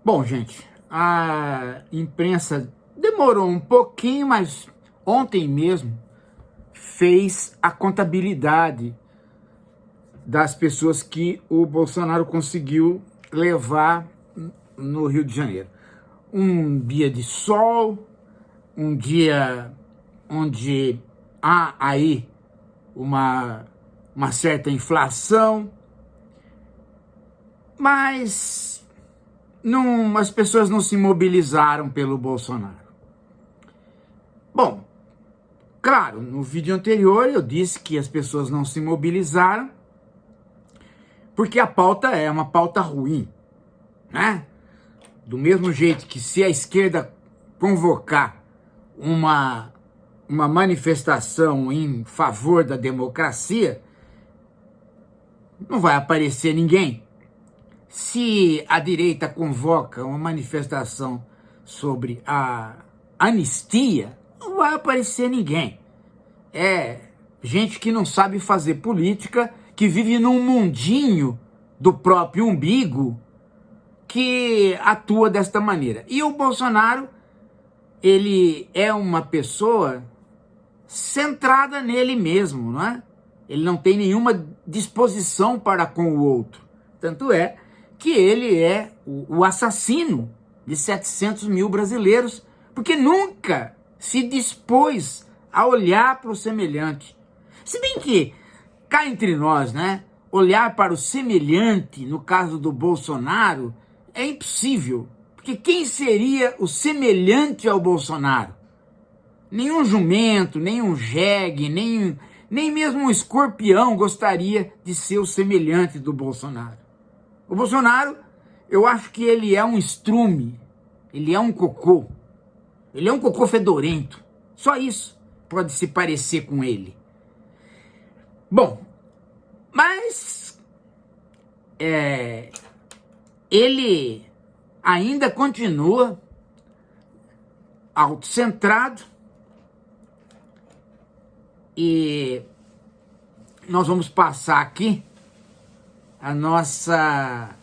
Bom, gente, a imprensa demorou um pouquinho, mas ontem mesmo fez a contabilidade das pessoas que o Bolsonaro conseguiu levar no Rio de Janeiro. Um dia de sol, um dia onde há aí uma certa inflação, mas as pessoas não se mobilizaram pelo Bolsonaro. Bom, claro, no vídeo anterior eu disse que as pessoas não se mobilizaram porque a pauta é uma pauta ruim, né? Do mesmo jeito que se a esquerda convocar uma manifestação em favor da democracia, não vai aparecer ninguém. Se a direita convoca uma manifestação sobre a anistia, não vai aparecer ninguém. É gente que não sabe fazer política, que vive num mundinho do próprio umbigo, que atua desta maneira. E o Bolsonaro, ele é uma pessoa centrada nele mesmo, não é? Ele não tem nenhuma disposição para com o outro. Tanto é que ele é o assassino de 700 mil brasileiros, porque nunca se dispôs a olhar para o semelhante. Se bem que, cá entre nós, né, olhar para o semelhante, no caso do Bolsonaro, é impossível. Porque quem seria o semelhante ao Bolsonaro? Nenhum jumento, nem um jegue, nem mesmo um escorpião gostaria de ser o semelhante do Bolsonaro. O Bolsonaro, eu acho que ele é um estrume, ele é um cocô. Ele é um cocô fedorento. Só isso pode se parecer com ele. Bom, mas ele ainda continua autocentrado e nós vamos passar aqui a nossa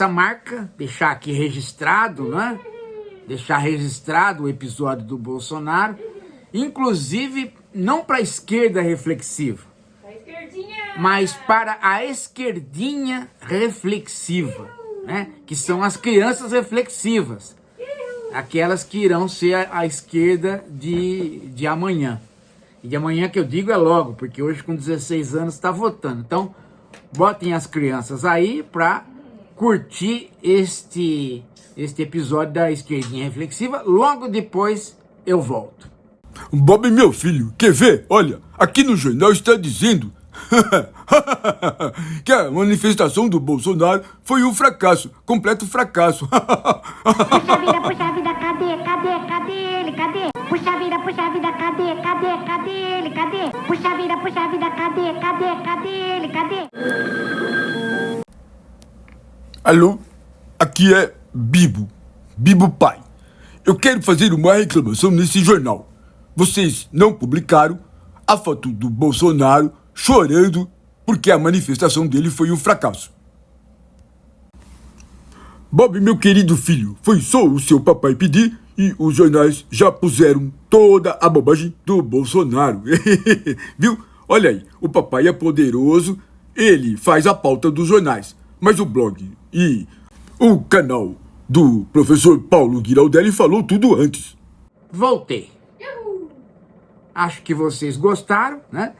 marca, deixar aqui registrado, né? Deixar registrado o episódio do Bolsonaro, inclusive não para a esquerda reflexiva, mas para a esquerdinha reflexiva, né? Que são as crianças reflexivas, aquelas que irão ser a esquerda de amanhã. E de amanhã que eu digo é logo, porque hoje com 16 anos está votando. Então, botem as crianças aí para curtir este episódio da esquerdinha reflexiva. Logo depois eu volto. Bob, meu filho, quer ver? Olha, aqui no jornal está dizendo que a manifestação do Bolsonaro foi um fracasso, completo fracasso. Puxa vida, cadê ele, cadê? Puxa vida, cadê ele, cadê? Puxa vida, cadê ele, cadê? Alô? Aqui é Bibo Pai. Eu quero fazer uma reclamação nesse jornal. Vocês não publicaram a foto do Bolsonaro chorando porque a manifestação dele foi um fracasso. Bob, meu querido filho, foi só o seu papai pedir e os jornais já puseram toda a bobagem do Bolsonaro. Viu? Olha aí, o papai é poderoso, ele faz a pauta dos jornais, mas o blog e o canal do professor Paulo Giraldelli falou tudo antes. Voltei. Acho que vocês gostaram, né?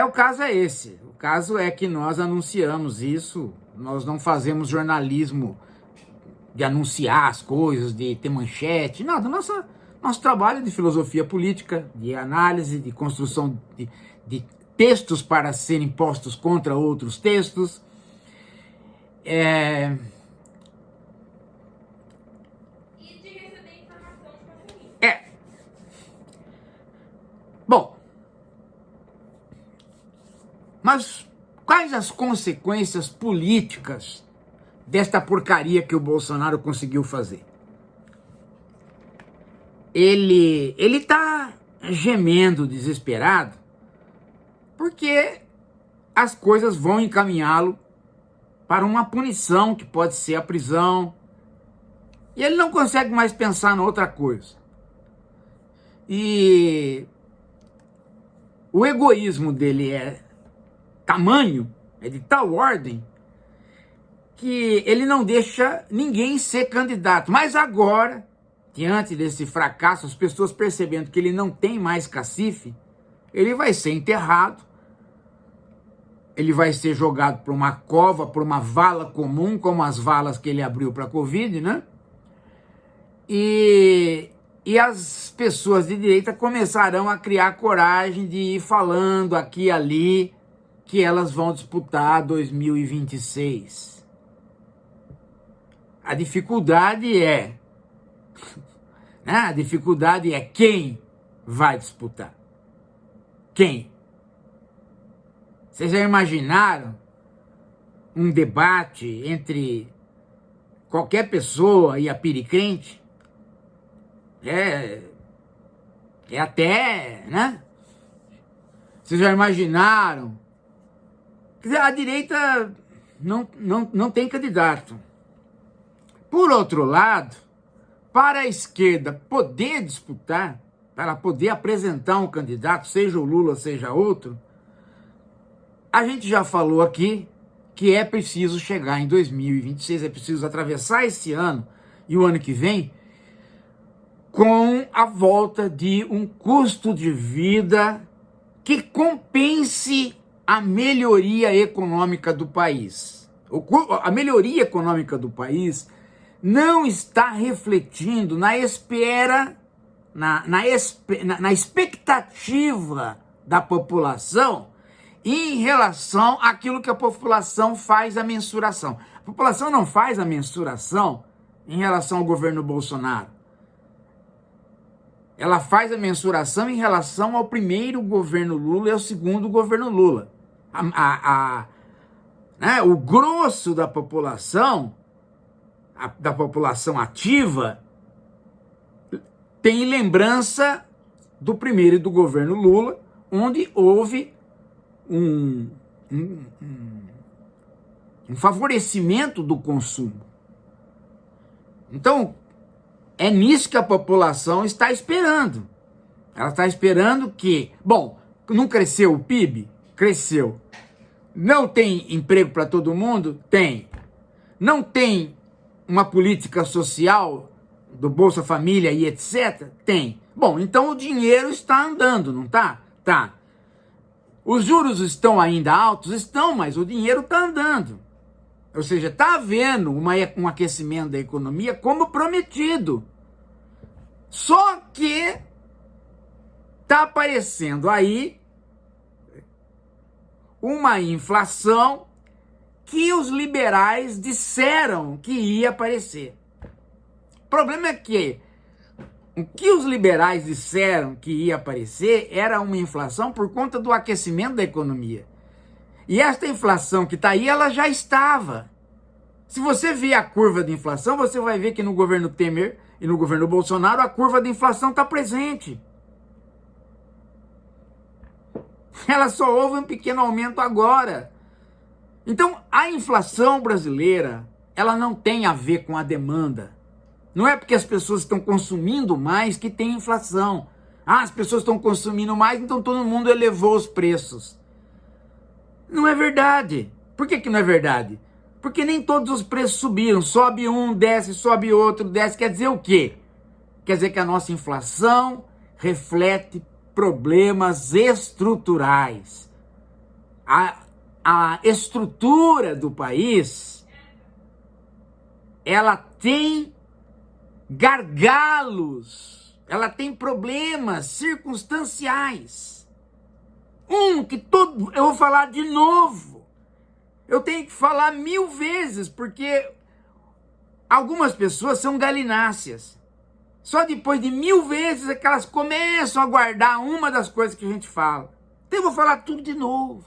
O caso é esse. O caso é que nós anunciamos isso, nós não fazemos jornalismo de anunciar as coisas, de ter manchete, nada. Nosso trabalho é de filosofia política, de análise, de construção de textos para serem postos contra outros textos. Bom, mas quais as consequências políticas desta porcaria que o Bolsonaro conseguiu fazer? Ele tá gemendo desesperado porque as coisas vão encaminhá-lo para uma punição que pode ser a prisão. E ele não consegue mais pensar em outra coisa. E o egoísmo dele é tamanho, é de tal ordem, que ele não deixa ninguém ser candidato. Mas agora, diante desse fracasso, as pessoas percebendo que ele não tem mais cacife, ele vai ser enterrado, ele vai ser jogado para uma cova, para uma vala comum, como as valas que ele abriu para a Covid, né? E as pessoas de direita começarão a criar coragem de ir falando aqui e ali que elas vão disputar 2026. A dificuldade é, né? A dificuldade é quem vai disputar. Quem? Vocês já imaginaram um debate entre qualquer pessoa e a piricrente? É até, né? Vocês já imaginaram? Quer dizer, a direita não tem candidato. Por outro lado, para a esquerda poder disputar, para poder apresentar um candidato, seja o Lula, seja outro, a gente já falou aqui que é preciso chegar em 2026, é preciso atravessar esse ano e o ano que vem com a volta de um custo de vida que compense a melhoria econômica do país. A melhoria econômica do país não está refletindo na espera, na expectativa da população em relação àquilo que a população faz a mensuração. A população não faz a mensuração em relação ao governo Bolsonaro. Ela faz a mensuração em relação ao primeiro governo Lula e ao segundo governo Lula. Né, o grosso da população ativa, tem lembrança do primeiro e do governo Lula, onde houve um favorecimento do consumo. Então, é nisso que a população está esperando. Ela está esperando que, bom, não cresceu o PIB? Cresceu. Não tem emprego para todo mundo? Tem. Não tem uma política social do Bolsa Família e etc? Tem. Bom, então o dinheiro está andando, não está? Tá. Os juros estão ainda altos? Estão, mas o dinheiro está andando. Ou seja, está havendo um aquecimento da economia como prometido. Só que está aparecendo aí uma inflação que os liberais disseram que ia aparecer. O problema é que o que os liberais disseram que ia aparecer era uma inflação por conta do aquecimento da economia. E esta inflação que está aí, ela já estava. Se você ver a curva de inflação, você vai ver que no governo Temer e no governo Bolsonaro a curva de inflação está presente. Ela só houve um pequeno aumento agora. Então, a inflação brasileira, ela não tem a ver com a demanda. Não é porque as pessoas estão consumindo mais que tem inflação. Ah, as pessoas estão consumindo mais, então todo mundo elevou os preços. Não é verdade. Por que não é verdade? Porque nem todos os preços subiram. Sobe um, desce, sobe outro, desce. Quer dizer o quê? Quer dizer que a nossa inflação reflete problemas estruturais. A estrutura do país, ela tem gargalos, ela tem problemas circunstanciais. Eu vou falar de novo. Eu tenho que falar 1000 vezes, porque algumas pessoas são galináceas. Só depois de 1000 vezes é que elas começam a guardar uma das coisas que a gente fala. Então eu vou falar tudo de novo.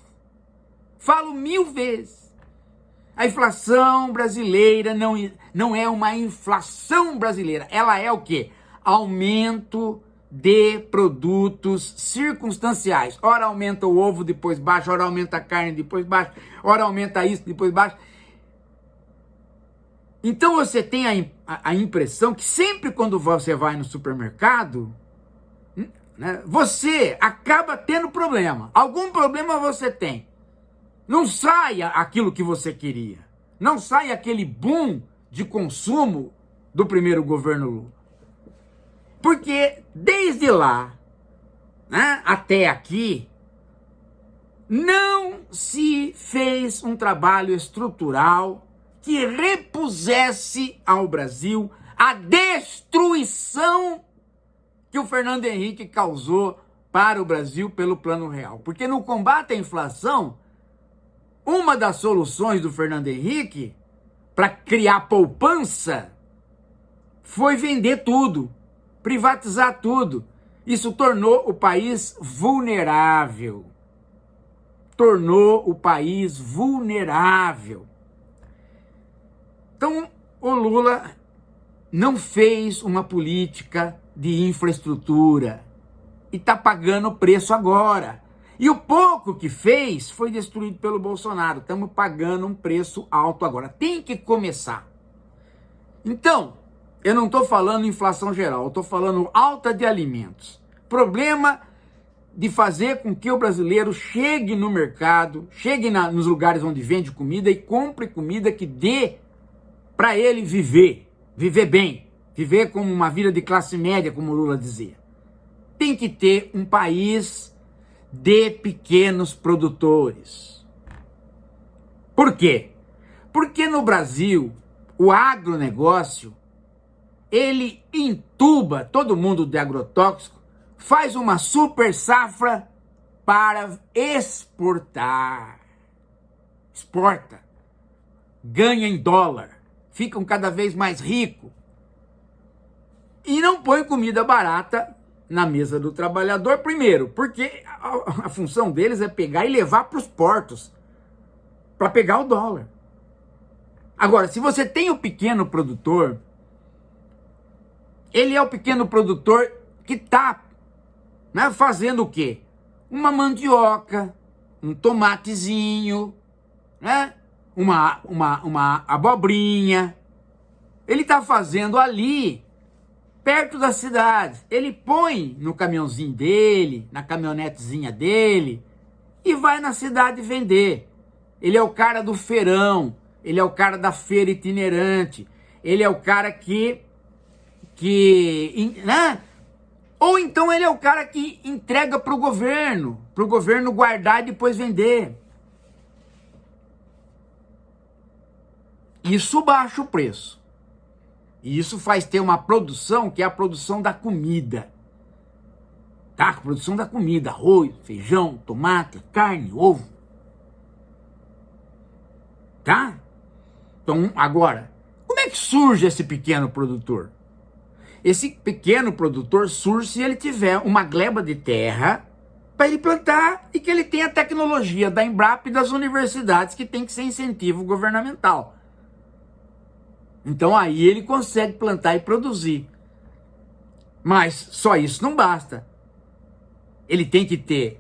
Falo 1000 vezes. A inflação brasileira não é uma inflação brasileira. Ela é o quê? Aumento de produtos circunstanciais. Ora aumenta o ovo, depois baixa, ora aumenta a carne, depois baixa, ora aumenta isso, depois baixa. Então você tem a impressão que sempre quando você vai no supermercado, né, você acaba tendo problema. Algum problema você tem. Não sai aquilo que você queria. Não sai aquele boom de consumo do primeiro governo Lula. Porque desde lá, né, até aqui, não se fez um trabalho estrutural que repusesse ao Brasil a destruição que o Fernando Henrique causou para o Brasil pelo Plano Real. Porque no combate à inflação, uma das soluções do Fernando Henrique para criar poupança foi vender tudo, privatizar tudo. Isso tornou o país vulnerável. Tornou o país vulnerável. Então, o Lula não fez uma política de infraestrutura e está pagando o preço agora. E o pouco que fez foi destruído pelo Bolsonaro. Estamos pagando um preço alto agora. Tem que começar. Então, eu não estou falando inflação geral, eu estou falando alta de alimentos. Problema de fazer com que o brasileiro chegue no mercado, chegue nos lugares onde vende comida e compre comida que dê para ele viver bem, viver como uma vida de classe média, como o Lula dizia. Tem que ter um país de pequenos produtores. Por quê? Porque no Brasil, o agronegócio, ele entuba todo mundo de agrotóxico, faz uma super safra para exportar. Exporta. Ganha em dólar. Ficam cada vez mais ricos. E não põe comida barata na mesa do trabalhador, primeiro, porque a função deles é pegar e levar para os portos, para pegar o dólar. Agora, se você tem o pequeno produtor, ele é o pequeno produtor que está, né, fazendo o quê? Uma mandioca, um tomatezinho, né? Uma abobrinha. Ele está fazendo ali, perto das cidades. Ele põe no caminhãozinho dele, na caminhonetezinha dele, e vai na cidade vender. Ele é o cara do feirão, ele é o cara da feira itinerante, ele é o cara né? Ou então ele é o cara que entrega para o governo guardar e depois vender. Isso baixa o preço. E isso faz ter uma produção que é a produção da comida. Tá? A produção da comida, arroz, feijão, tomate, carne, ovo. Tá? Então, agora, como é que surge esse pequeno produtor? Esse pequeno produtor surge se ele tiver uma gleba de terra para ele plantar e que ele tenha a tecnologia da Embrapa e das universidades que tem que ser incentivo governamental. Então aí ele consegue plantar e produzir. Mas só isso não basta. Ele tem que ter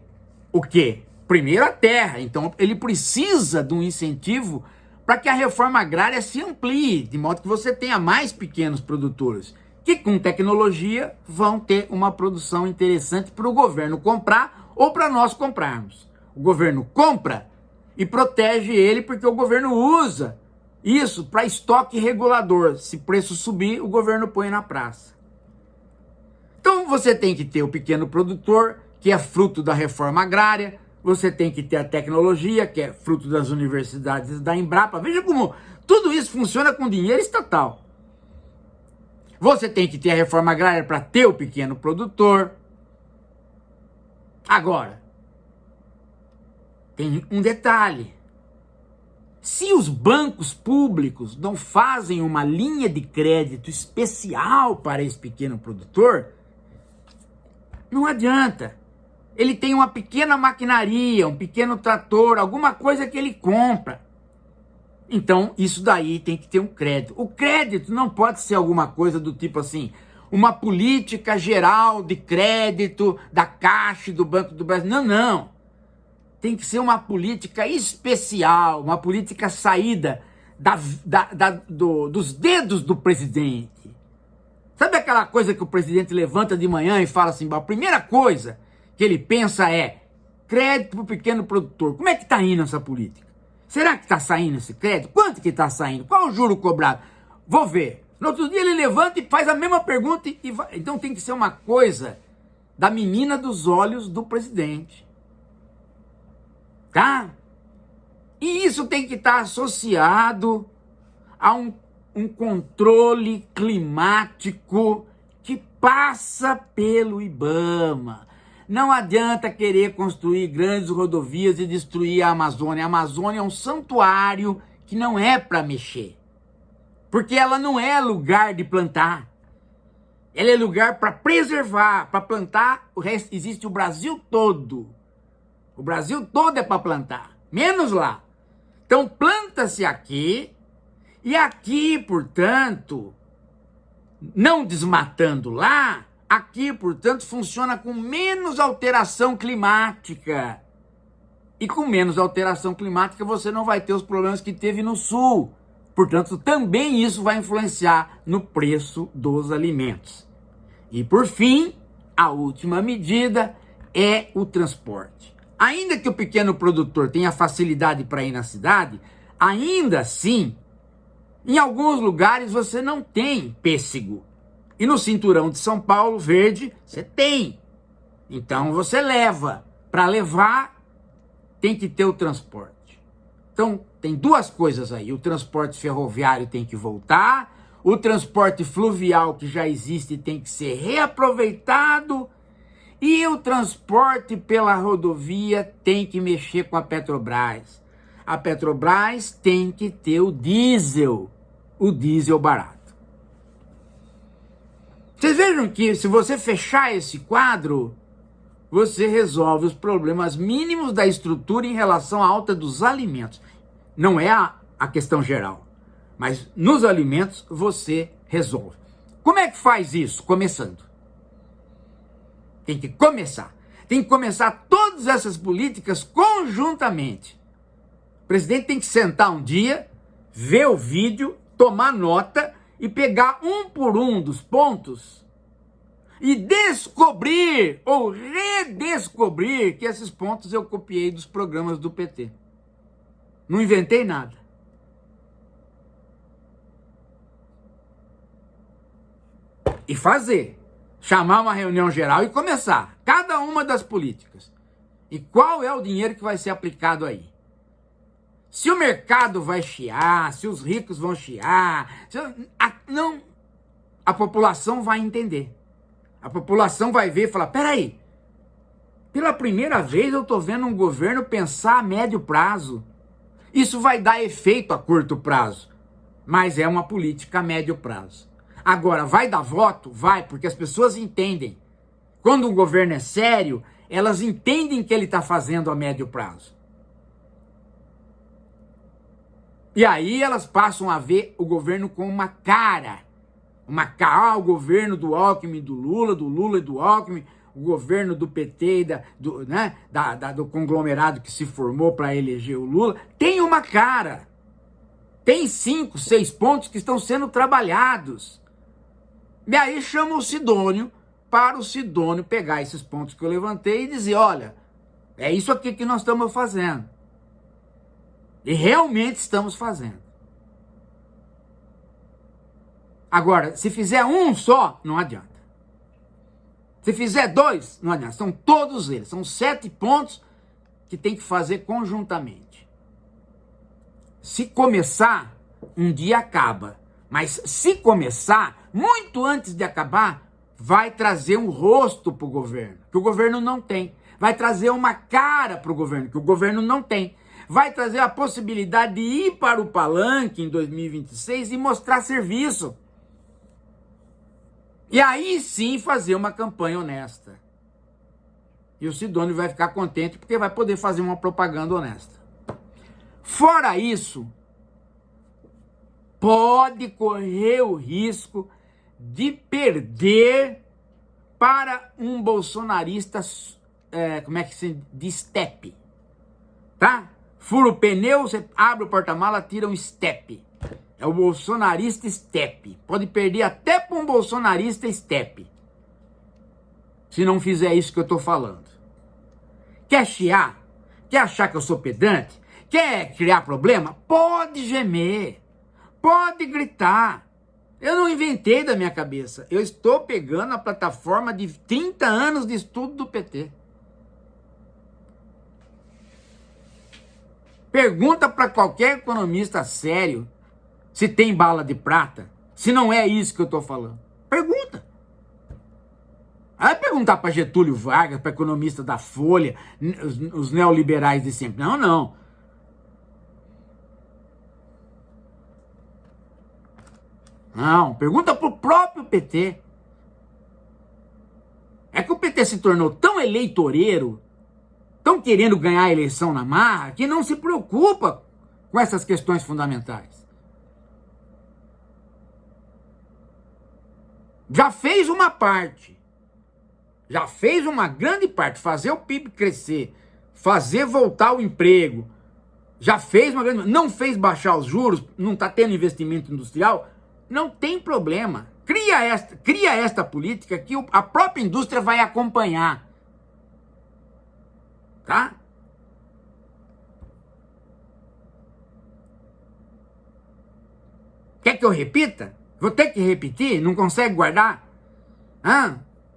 o quê? Primeiro a terra. Então ele precisa de um incentivo para que a reforma agrária se amplie, de modo que você tenha mais pequenos produtores, que com tecnologia vão ter uma produção interessante para o governo comprar ou para nós comprarmos. O governo compra e protege ele porque o governo usa isso para estoque regulador. Se preço subir, o governo põe na praça. Então você tem que ter o pequeno produtor, que é fruto da reforma agrária. Você tem que ter a tecnologia, que é fruto das universidades da Embrapa. Veja como tudo isso funciona com dinheiro estatal. Você tem que ter a reforma agrária para ter o pequeno produtor. Agora, tem um detalhe. Se os bancos públicos não fazem uma linha de crédito especial para esse pequeno produtor, não adianta. Ele tem uma pequena maquinaria, um pequeno trator, alguma coisa que ele compra. Então, isso daí tem que ter um crédito. O crédito não pode ser alguma coisa do tipo assim, uma política geral de crédito da Caixa e do Banco do Brasil. Não, não. Tem que ser uma política especial, uma política saída dos dedos do presidente. Sabe aquela coisa que o presidente levanta de manhã e fala assim, a primeira coisa que ele pensa é crédito para o pequeno produtor. Como é que está indo essa política? Será que está saindo esse crédito? Quanto que está saindo? Qual o juro cobrado? Vou ver. No outro dia ele levanta e faz a mesma pergunta e vai. Então tem que ser uma coisa da menina dos olhos do presidente. Tá? E isso tem que estar associado a um controle climático que passa pelo IBAMA. Não adianta querer construir grandes rodovias e destruir a Amazônia. A Amazônia é um santuário que não é para mexer. Porque ela não é lugar de plantar. Ela é lugar para preservar, para plantar. O resto existe o Brasil todo. O Brasil todo é para plantar, menos lá. Então planta-se aqui, e aqui, portanto, não desmatando lá, aqui, portanto, funciona com menos alteração climática. E com menos alteração climática você não vai ter os problemas que teve no sul. Portanto, também isso vai influenciar no preço dos alimentos. E por fim, a última medida é o transporte. Ainda que o pequeno produtor tenha facilidade para ir na cidade, ainda assim, em alguns lugares você não tem pêssego. E no cinturão de São Paulo, verde, você tem. Então você leva. Para levar, tem que ter o transporte. Então, tem duas coisas aí. O transporte ferroviário tem que voltar, o transporte fluvial que já existe tem que ser reaproveitado, e o transporte pela rodovia tem que mexer com a Petrobras. A Petrobras tem que ter o diesel barato. Vocês vejam que se você fechar esse quadro, você resolve os problemas mínimos da estrutura em relação à alta dos alimentos. Não é a questão geral, mas nos alimentos você resolve. Como é que faz isso? Começando. Tem que começar. Tem que começar todas essas políticas conjuntamente. O presidente tem que sentar um dia, ver o vídeo, tomar nota e pegar um por um dos pontos e descobrir ou redescobrir que esses pontos eu copiei dos programas do PT. Não inventei nada. E fazer. Chamar uma reunião geral e começar. Cada uma das políticas. E qual é o dinheiro que vai ser aplicado aí? Se o mercado vai chiar, se os ricos vão chiar, a população vai entender. A população vai ver e falar, peraí, pela primeira vez eu estou vendo um governo pensar a médio prazo. Isso vai dar efeito a curto prazo, mas é uma política a médio prazo. Agora, vai dar voto? Vai, porque as pessoas entendem. Quando um governo é sério, elas entendem que ele está fazendo a médio prazo. E aí elas passam a ver o governo com uma cara. O governo do Alckmin, do Lula e do Alckmin, o governo do PT e do conglomerado que se formou para eleger o Lula, tem uma cara. Tem 5, 6 pontos que estão sendo trabalhados. E aí chama o Sidônio, para o Sidônio pegar esses pontos que eu levantei e dizer, olha, é isso aqui que nós estamos fazendo. E realmente estamos fazendo. Agora, se fizer um só, não adianta. Se fizer 2, não adianta. São todos eles. São 7 pontos que tem que fazer conjuntamente. Se começar, um dia acaba. Mas se começar, muito antes de acabar, vai trazer um rosto para o governo, que o governo não tem. Vai trazer uma cara para o governo, que o governo não tem. Vai trazer a possibilidade de ir para o palanque em 2026 e mostrar serviço. E aí sim fazer uma campanha honesta. E o Sidônio vai ficar contente porque vai poder fazer uma propaganda honesta. Fora isso, pode correr o risco de perder para um bolsonarista, como é que se diz? De estepe, tá? Fura o pneu, você abre o porta-mala, tira um estepe. É o bolsonarista estepe. Pode perder até para um bolsonarista estepe, se não fizer isso que eu tô falando. Quer chiar? Quer achar que eu sou pedante? Quer criar problema? Pode gemer, pode gritar. Eu não inventei da minha cabeça. Eu estou pegando a plataforma de 30 anos de estudo do PT. Pergunta para qualquer economista sério se tem bala de prata, se não é isso que eu estou falando. Pergunta. Vai perguntar para Getúlio Vargas, para economista da Folha, os neoliberais de sempre. Não, não. Não, pergunta pro próprio PT. É que o PT se tornou tão eleitoreiro, tão querendo ganhar a eleição na marra, que não se preocupa com essas questões fundamentais. Já fez uma parte. Já fez uma grande parte. Fazer o PIB crescer. Fazer voltar o emprego. Já fez uma grande... Não fez baixar os juros. Não está tendo investimento industrial. Não tem problema. Cria esta política que a própria indústria vai acompanhar. Tá? Quer que eu repita? Vou ter que repetir? Não consegue guardar?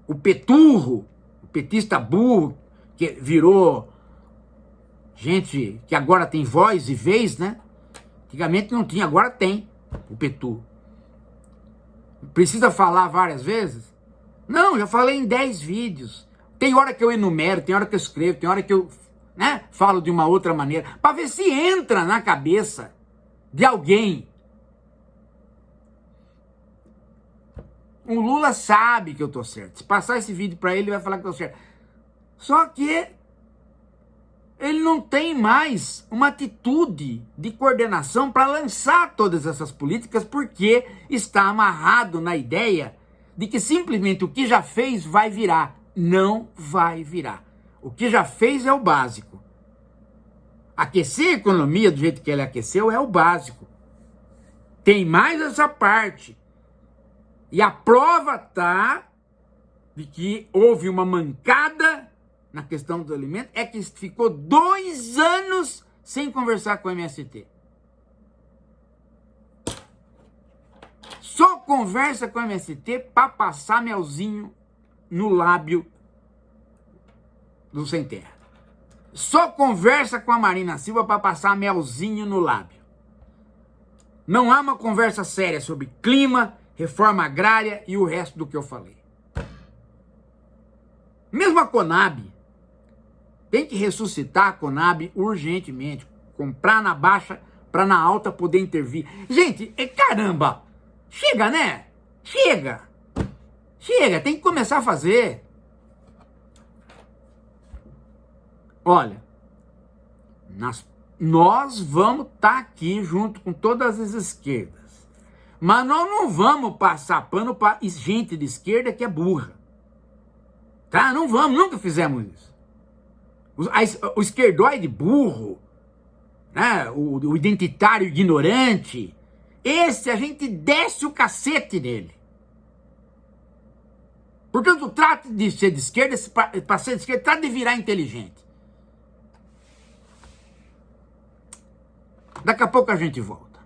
O peturro, o petista burro, que virou gente que agora tem voz e vez, né? Antigamente não tinha, agora tem o peturro. Precisa falar várias vezes? Não, já falei em 10 vídeos. Tem hora que eu enumero, tem hora que eu escrevo, tem hora que eu falo de uma outra maneira, para ver se entra na cabeça de alguém. O Lula sabe que eu tô certo. Se passar esse vídeo para ele, ele vai falar que eu tô certo. Só que ele não tem mais uma atitude de coordenação para lançar todas essas políticas, porque está amarrado na ideia de que simplesmente o que já fez vai virar. Não vai virar. O que já fez é o básico. Aquecer a economia do jeito que ele aqueceu é o básico. Tem mais essa parte. E a prova está de que houve uma mancada na questão do alimento, é que ficou 2 anos sem conversar com o MST. Só conversa com o MST para passar melzinho no lábio do Sem Terra. Só conversa com a Marina Silva para passar melzinho no lábio. Não há uma conversa séria sobre clima, reforma agrária e o resto do que eu falei. Mesmo a Conab, tem que ressuscitar a Conab urgentemente. Comprar na baixa para na alta poder intervir. Gente, caramba! Chega, né? Chega! Chega, tem que começar a fazer. Olha, nós vamos estar aqui junto com todas as esquerdas. Mas nós não vamos passar pano para gente de esquerda que é burra. Tá? Não vamos, nunca fizemos isso. O esquerdoide burro, né? O identitário ignorante, esse a gente desce o cacete nele. Portanto, trata de ser de esquerda, para ser de esquerda, trata de virar inteligente. Daqui a pouco a gente volta.